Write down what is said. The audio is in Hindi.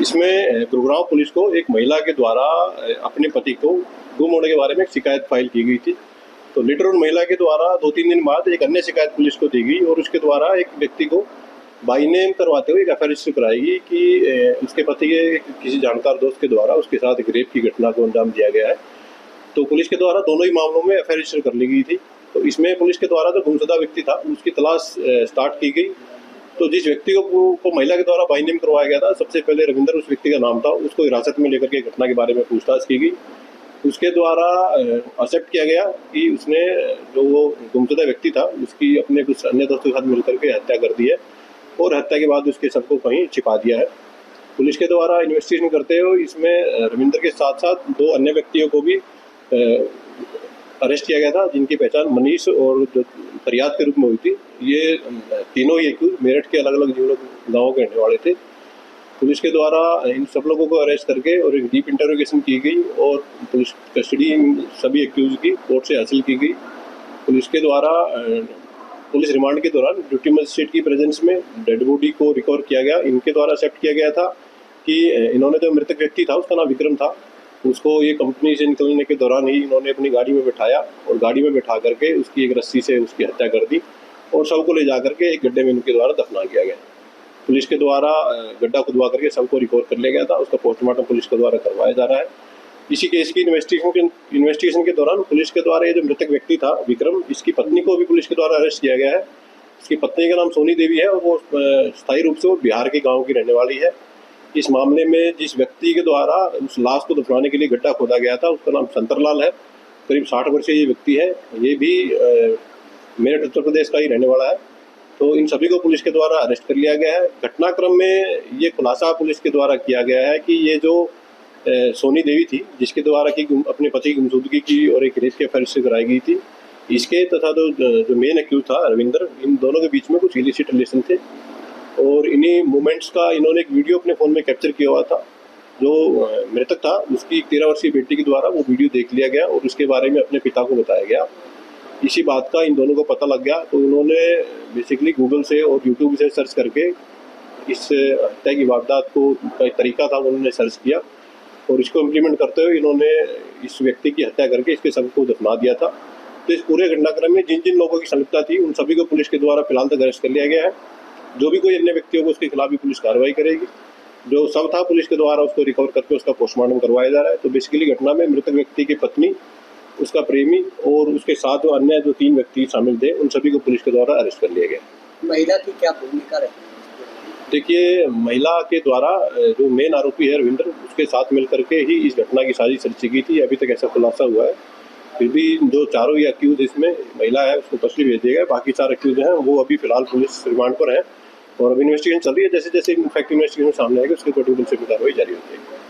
इसमें गुरुग्राम पुलिस को एक महिला के द्वारा अपने पति को गुम होने के बारे में शिकायत फाइल की गई थी। तो लेटर उन महिला के द्वारा 2-3 दिन बाद एक अन्य शिकायत पुलिस को दी गई और उसके द्वारा एक व्यक्ति को बाई नेम करवाते हुए एक एफआईआर रजिस्टर कराएगी कि उसके पति के किसी जानकार दोस्त के द्वारा उसके साथ एक रेप की घटना को अंजाम दिया गया है। तो पुलिस के द्वारा दोनों ही मामलों में एफआईआर रजिस्टर कर ली गई थी। तो इसमें पुलिस के द्वारा जो गुमशुदा व्यक्ति था उसकी तलाश स्टार्ट की गई। तो जिस व्यक्ति को महिला के द्वारा बाई नेम करवाया गया था, सबसे पहले रविंदर उस व्यक्ति का नाम था, उसको हिरासत में लेकर के घटना के बारे में पूछताछ की गई। उसके द्वारा एक्सेप्ट किया गया कि उसने जो वो गुमशुदा व्यक्ति था उसकी अपने कुछ अन्य दोस्तों के साथ मिलकर के हत्या कर दी है और हत्या के बाद उसके शव को कहीं छिपा दिया है। पुलिस के द्वारा इन्वेस्टिगेशन करते हुए इसमें रविंदर के साथ साथ 2 अन्य व्यक्तियों को भी अरेस्ट किया गया था, जिनकी पहचान मनीष और जो फरियाद के रूप में हुई थी। ये तीनों ही मेरठ के अलग अलग गाँवों के रहने वाले थे। पुलिस के द्वारा इन सब लोगों को अरेस्ट करके और एक डीप इंटरोगेशन की गई और पुलिस कस्टडी सभी एक्यूज की कोर्ट से हासिल की गई। पुलिस के द्वारा पुलिस रिमांड के दौरान ड्यूटी मजिस्ट्रेट की प्रेजेंस में डेड बॉडी को रिकवर किया गया। इनके द्वारा एक्सेप्ट किया गया था कि इन्होंने जो मृतक व्यक्ति था उसका नाम विक्रम था, उसको ये कंपनी से निकलने के दौरान ही इन्होंने अपनी गाड़ी में बिठाया और गाड़ी में बिठा करके उसकी एक रस्सी से उसकी हत्या कर दी और शव को ले जा करके एक गड्ढे में इनके द्वारा दफना किया गया। पुलिस के द्वारा गड्ढा खुदवा करके शव को रिकवर कर लिया गया था। उसका पोस्टमार्टम पुलिस के द्वारा करवाया जा रहा है। इसी केस की इन्वेस्टिगेशन के दौरान पुलिस के द्वारा ये जो मृतक व्यक्ति था विक्रम, इसकी पत्नी को भी पुलिस के द्वारा अरेस्ट किया गया है। इसकी पत्नी का नाम सोनी देवी है और वो स्थायी रूप से वो बिहार के गाँव की रहने वाली है। इस मामले में जिस व्यक्ति के द्वारा उस लाश को दफनाने के लिए गड्ढा खोदा गया था उसका नाम शंकरलाल है। करीब 60 वर्षीय ये व्यक्ति है। ये भी मेरठ उत्तर प्रदेश का ही रहने वाला है। तो इन सभी को पुलिस के द्वारा अरेस्ट कर लिया गया है। घटनाक्रम में ये खुलासा पुलिस के द्वारा किया गया है कि ये जो सोनी देवी थी जिसके द्वारा की अपने पति की गुमशुदगी की और एक रेप की एफआईआर रजिस्टर कराई गई थी, इसके तथा जो मेन एक्यूज था रविंदर, इन दोनों के बीच में कुछ इलिसिट रिलेशन थे और इन्हीं मोमेंट्स का इन्होंने एक वीडियो अपने फ़ोन में कैप्चर किया हुआ था। जो मृतक था उसकी 13 वर्षीय बेटी के द्वारा वो वीडियो देख लिया गया और उसके बारे में अपने पिता को बताया गया। इसी बात का इन दोनों को पता लग गया तो उन्होंने बेसिकली गूगल से और यूट्यूब से सर्च करके इस हत्या की वारदात को का तरीका था उन्होंने सर्च किया और इसको इम्प्लीमेंट करते हुए इन्होंने इस व्यक्ति की हत्या करके इसके शव को दफना दिया था। तो इस पूरे घटनाक्रम में जिन जिन लोगों की संलिप्तता थी उन सभी को पुलिस के द्वारा फिलहाल तक अरेस्ट कर लिया गया है। जो भी कोई अन्य व्यक्ति होगा उसके खिलाफ भी पुलिस कार्रवाई करेगी। जो शव था पुलिस के द्वारा उसको रिकवर करके उसका पोस्टमार्टम करवाया जा रहा है। तो बेसिकली घटना में मृतक व्यक्ति की पत्नी, उसका प्रेमी और उसके साथ अन्य जो 3 व्यक्ति शामिल थे उन सभी को पुलिस के द्वारा अरेस्ट कर लिया गया। महिला की क्या भूमिका रही? देखिए, महिला के द्वारा जो मेन आरोपी है रविंदर, उसके साथ मिलकर के ही इस घटना की साजिश रची गई थी। अभी तक ऐसा खुलासा हुआ है। फिर भी जो चारों ही एक्यूज इसमें महिला है उसको कस्टडी भेज दिया गया। बाकी 4 एक्यूज हैं वो अभी फिलहाल पुलिस रिमांड पर हैं और अभी इन्वेस्टिगेशन चल रही है। जैसे जैसे इनफैक्ट इन्वेस्टिगेशन सामने आएगी उसके अकॉर्डिंग से कार्रवाई जारी होती है।